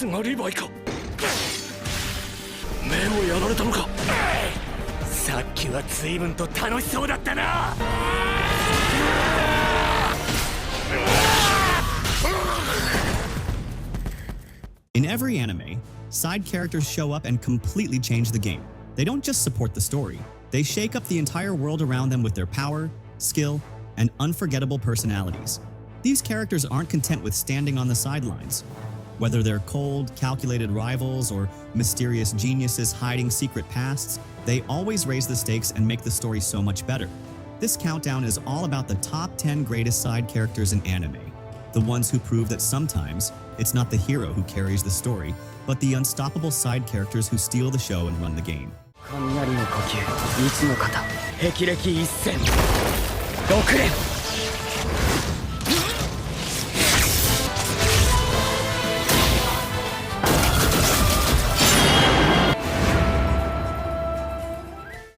すがリヴァイか。目をやられたのか。さっきは随分と楽しそうだったな。In every anime, side characters show up and completely change the game. They don't just support the story, they shake up the entire world around them with their power, skill, and unforgettable personalities. These characters aren't content with standing on the sidelines. Whether they're cold, calculated rivals or mysterious geniuses hiding secret pasts, they always raise the stakes and make the story so much better. This countdown is all about the top 10 greatest side characters in anime. The ones who prove that sometimes it's not the hero who carries the story, but the unstoppable side characters who steal the show and run the game.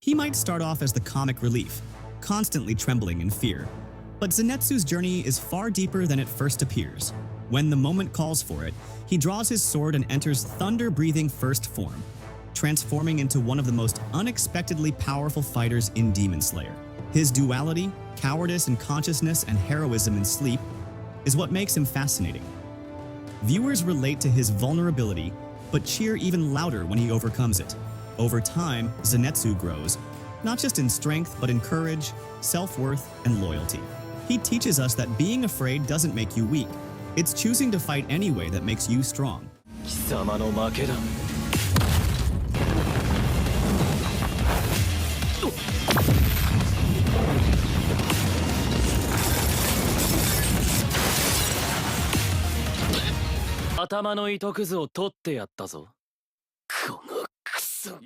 He might start off as the comic relief, constantly trembling in fear. But Zenitsu's journey is far deeper than it first appears. When the moment calls for it, he draws his sword and enters thunder-breathing first form, transforming into one of the most unexpectedly powerful fighters in Demon Slayer. His duality, cowardice in consciousness, and heroism in sleep is what makes him fascinating. Viewers relate to his vulnerability, but cheer even louder when he overcomes it. Over time, Zenitsu grows, not just in strength, but in courage, self-worth, and loyalty. He teaches us that being afraid doesn't make you weak. It's choosing to fight anyway that makes you strong.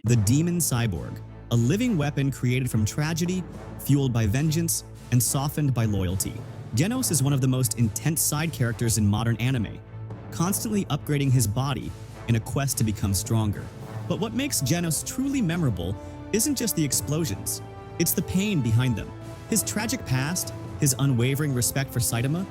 The Demon Cyborg, a living weapon created from tragedy, fueled by vengeance, and softened by loyalty. Genos is one of the most intense side characters in modern anime, constantly upgrading his body in a quest to become stronger. But what makes Genos truly memorable isn't just the explosions, it's the pain behind them. His tragic past, his unwavering respect for Saitama,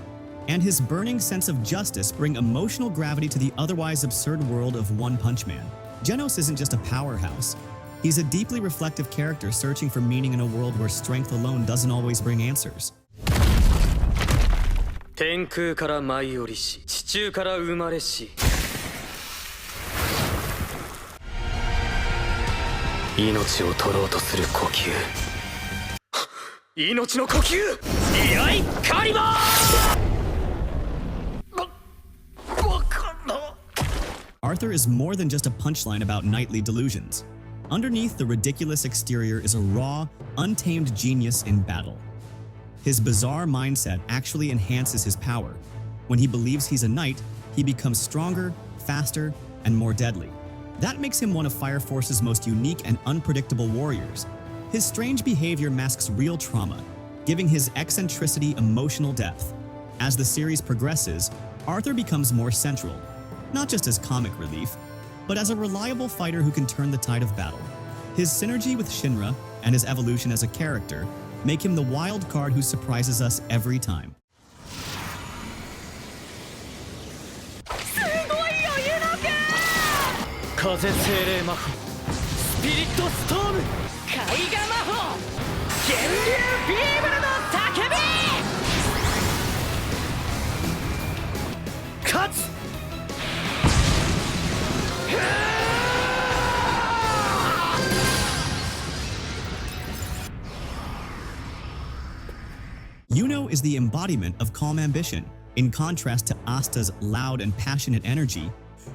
and his burning sense of justice bring emotional gravity to the otherwise absurd world of One Punch Man. Genos isn't just a powerhouse. He's a deeply reflective character searching for meaning in a world where strength alone doesn't always bring answers. 天空から舞い降りし、地中から生まれし。命を取ろうとする呼吸。命の呼吸。居合カリバー。Arthur is more than just a punchline about knightly delusions. Underneath the ridiculous exterior is a raw, untamed genius in battle. His bizarre mindset actually enhances his power. When he believes he's a knight, he becomes stronger, faster, and more deadly. That makes him one of Fire Force's most unique and unpredictable warriors. His strange behavior masks real trauma, giving his eccentricity emotional depth. As the series progresses, Arthur becomes more central, not just as comic relief, but as a reliable fighter who can turn the tide of battle. His synergy with Shinra and his evolution as a character make him the wild card who surprises us every time. Yuno is the embodiment of calm ambition. In contrast to Asta's loud and passionate energy,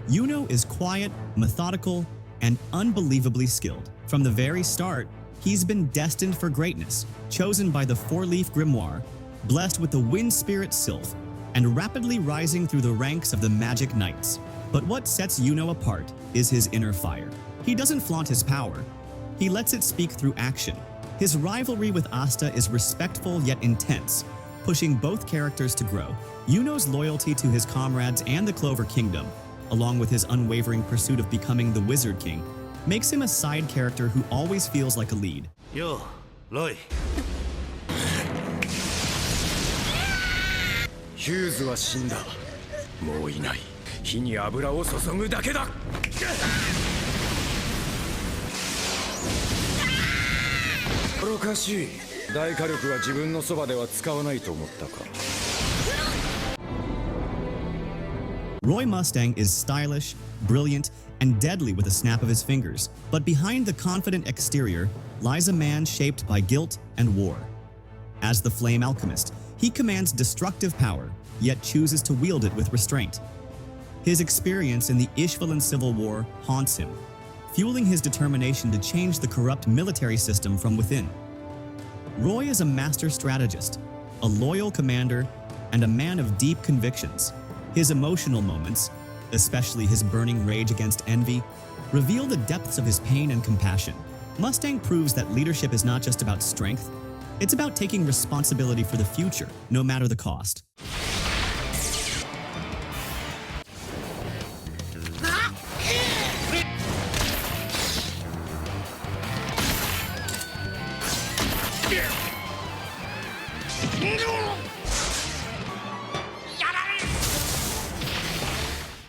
Yuno is quiet, methodical, and unbelievably skilled. From the very start, he's been destined for greatness, chosen by the Four-Leaf Grimoire, blessed with the Wind Spirit Sylph, and rapidly rising through the ranks of the Magic Knights. But what sets Yuno apart is his inner fire. He doesn't flaunt his power. He lets it speak through action. His rivalry with Asta is respectful yet intense, pushing both characters to grow. Yuno's loyalty to his comrades and the Clover Kingdom, along with his unwavering pursuit of becoming the Wizard King, makes him a side character who always feels like a lead. Yo, Roy. Hughes は死んだ。もういない。火に油を注ぐだけだ。おかしい。大火力は自分のそばでは使わないと思ったか。 Roy Mustang is stylish, brilliant, and deadly with a snap of his fingers. But behind the confident exterior lies a man shaped by guilt and war. As the Flame Alchemist, he commands destructive power, yet chooses to wield it with restraint. His experience in the Ishvalan Civil War haunts him, fueling his determination to change the corrupt military system from within. Roy is a master strategist, a loyal commander, and a man of deep convictions. His emotional moments, especially his burning rage against envy, reveal the depths of his pain and compassion. Mustang proves that leadership is not just about strength, it's about taking responsibility for the future, no matter the cost.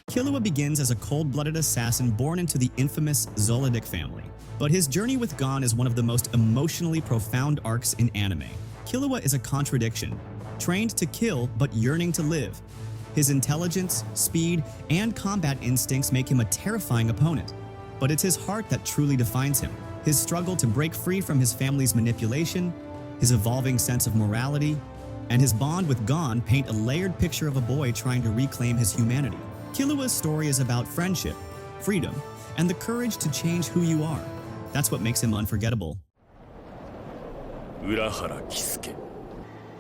Killua begins as a cold-blooded assassin born into the infamous Zoldyck family. But his journey with Gon is one of the most emotionally profound arcs in anime. Killua is a contradiction, trained to kill but yearning to live. His intelligence, speed, and combat instincts make him a terrifying opponent. But it's his heart that truly defines him. His struggle to break free from his family's manipulation, his evolving sense of morality, and his bond with Gon paint a layered picture of a boy trying to reclaim his humanity. Killua's story is about friendship, freedom, and the courage to change who you are. That's what makes him unforgettable. 浦原喜助。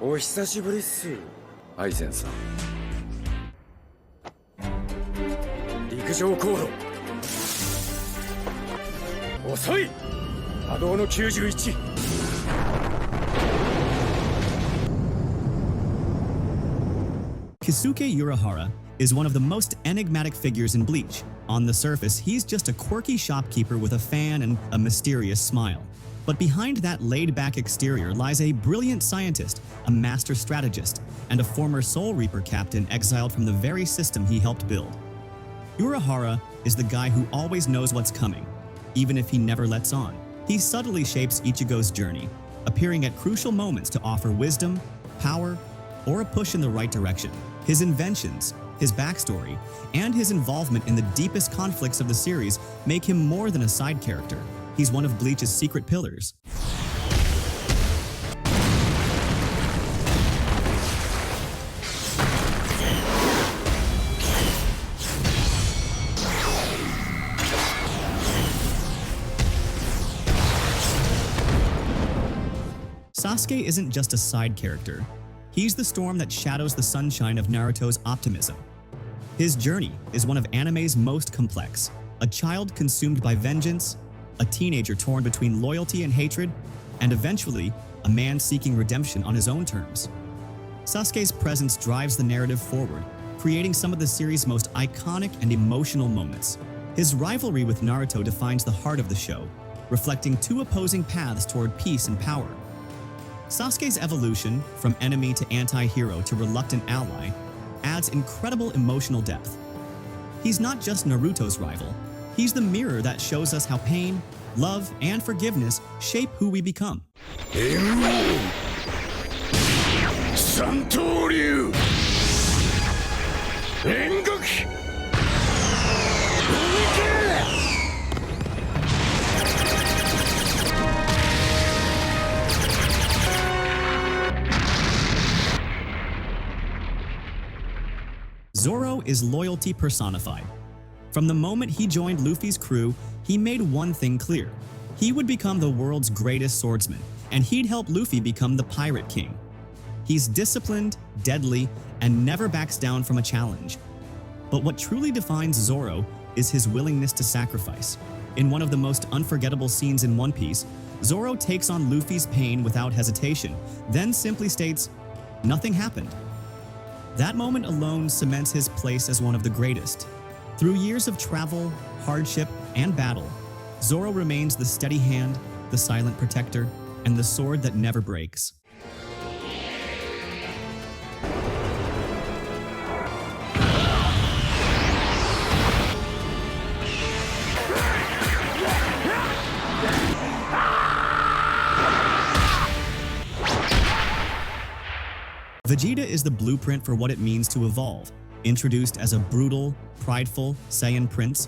お久しぶりっす、アイゼンさん。陸上航路。遅い。波動の91。Kisuke Urahara is one of the most enigmatic figures in Bleach. On the surface, he's just a quirky shopkeeper with a fan and a mysterious smile. But behind that laid-back exterior lies a brilliant scientist, a master strategist, and a former Soul Reaper captain exiled from the very system he helped build. Urahara is the guy who always knows what's coming, even if he never lets on. He subtly shapes Ichigo's journey, appearing at crucial moments to offer wisdom, power, or a push in the right direction. His inventions, his backstory, and his involvement in the deepest conflicts of the series make him more than a side character. He's one of Bleach's secret pillars. Sasuke isn't just a side character. He's the storm that shadows the sunshine of Naruto's optimism. His journey is one of anime's most complex. A child consumed by vengeance, a teenager torn between loyalty and hatred, and eventually, a man seeking redemption on his own terms. Sasuke's presence drives the narrative forward, creating some of the series' most iconic and emotional moments. His rivalry with Naruto defines the heart of the show, reflecting two opposing paths toward peace and power. Sasuke's evolution, from enemy to anti-hero to reluctant ally, adds incredible emotional depth. He's not just Naruto's rival, he's the mirror that shows us how pain, love, and forgiveness shape who we become. 三刀流煉獄 Zoro is loyalty personified. From the moment he joined Luffy's crew, he made one thing clear. He would become the world's greatest swordsman, and he'd help Luffy become the Pirate King. He's disciplined, deadly, and never backs down from a challenge. But what truly defines Zoro is his willingness to sacrifice. In one of the most unforgettable scenes in One Piece, Zoro takes on Luffy's pain without hesitation, then simply states, "Nothing happened." That moment alone cements his place as one of the greatest. Through years of travel, hardship, and battle, Zoro remains the steady hand, the silent protector, and the sword that never breaks. Vegeta is the blueprint for what it means to evolve. Introduced as a brutal, prideful Saiyan prince,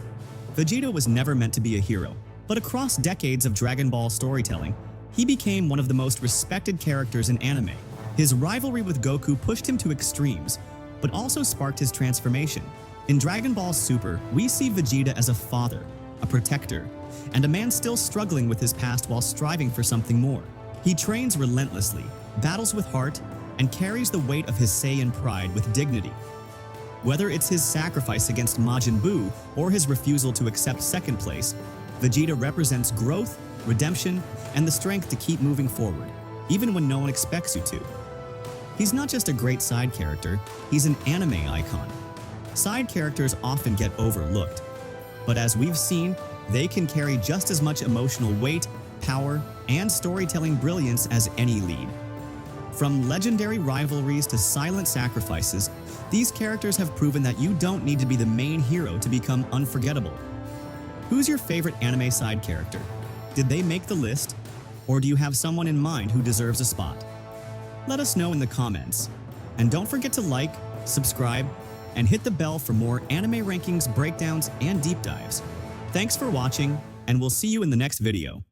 Vegeta was never meant to be a hero. But across decades of Dragon Ball storytelling, he became one of the most respected characters in anime. His rivalry with Goku pushed him to extremes, but also sparked his transformation. In Dragon Ball Super, we see Vegeta as a father, a protector, and a man still struggling with his past while striving for something more. He trains relentlessly, battles with heart, and carries the weight of his Saiyan pride with dignity. Whether it's his sacrifice against Majin Buu or his refusal to accept second place, Vegeta represents growth, redemption, and the strength to keep moving forward, even when no one expects you to. He's not just a great side character, he's an anime icon. Side characters often get overlooked, but as we've seen, they can carry just as much emotional weight, power, and storytelling brilliance as any lead. From legendary rivalries to silent sacrifices, these characters have proven that you don't need to be the main hero to become unforgettable. Who's your favorite anime side character? Did they make the list? Or do you have someone in mind who deserves a spot? Let us know in the comments. And don't forget to like, subscribe, and hit the bell for more anime rankings, breakdowns, and deep dives. Thanks for watching, and we'll see you in the next video.